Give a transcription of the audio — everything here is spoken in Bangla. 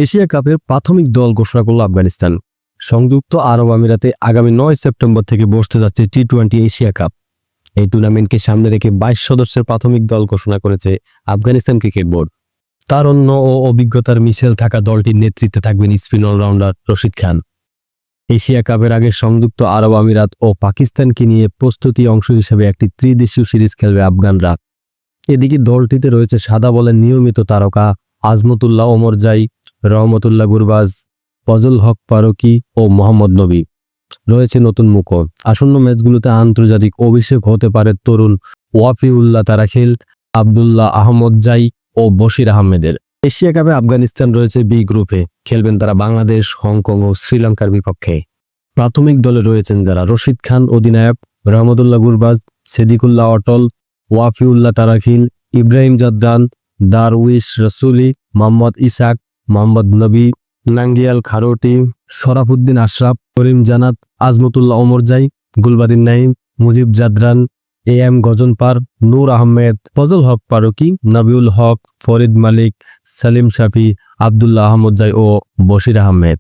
এশিয়া কাপের প্রাথমিক দল ঘোষণা করল আফগানিস্তান। সংযুক্ত আরব আমিরাতে আগামী 9 সেপ্টেম্বর থেকে বসতে যাচ্ছে টি-20 এশিয়া কাপ। এই টুর্নামেন্টকে সামনে রেখে 22 সদস্যের প্রাথমিক দল ঘোষণা করেছে আফগানিস্তান ক্রিকেট বোর্ড। তারুণ্য ও অভিজ্ঞতার মিশেল থাকা দলটির নেতৃত্বে থাকবেন spin allrounder Rashid Khan. Asia কাপের আগে সংযুক্ত আরব আমিরাত ও পাকিস্তানকে নিয়ে প্রস্তুতি অংশ হিসেবে একটি ত্রিদেশীয় সিরিজ খেলবে আফগানরা। এদিকে দলটিতে রয়েছে সাদা বলের নিয়মিত তারকা আজমতুল্লাহ ওমরজাই, রহমতুল্লাহ গুরবাজ, ফজল হক ফারুকী ও মোহাম্মদ নবী। রয়েছে নতুন মুখও। আসন্ন ম্যাচগুলোতে আন্তর্জাতিক অভিষেক হতে পারে তরুণ ওয়াফিউল্লাহ তারাখিল, আবদুল্লাহ আহমদজাই ও বশির আহমেদের। এশিয়া কাপে আফগানিস্তান রয়েছে বি গ্রুপে। খেলবেন তারা বাংলাদেশ, হংকং ও শ্রীলঙ্কার বিপক্ষে। প্রাথমিক দলে রয়েছেন যারা: রশিদ খান অধিনায়ক, রহমতুল্লাহ গুরবাজ, সিদ্দিকুল্লাহ অটল, ওয়াফিউল্লাহ তারাখিল, ইব্রাহিম জাদরান, দারউইশ রসুলি, মোহাম্মদ ইসাক, মোহাম্মদ নবী, নাঙ্গিয়াল খারোটি, শরাফুদ্দিন আশরাফ, করিম জানাত, আজমতুল্লাহ ওমরজাই, গুলবাদিন নাইম, মুজিব জাদরান, এম গজনপার, নূর আহমেদ, ফজল হক ফারুকী, নবিউল হক, ফরিদ মালিক, সালিম শাফি, আবদুল্লাহ আহমদজাই ও বশির আহমেদ।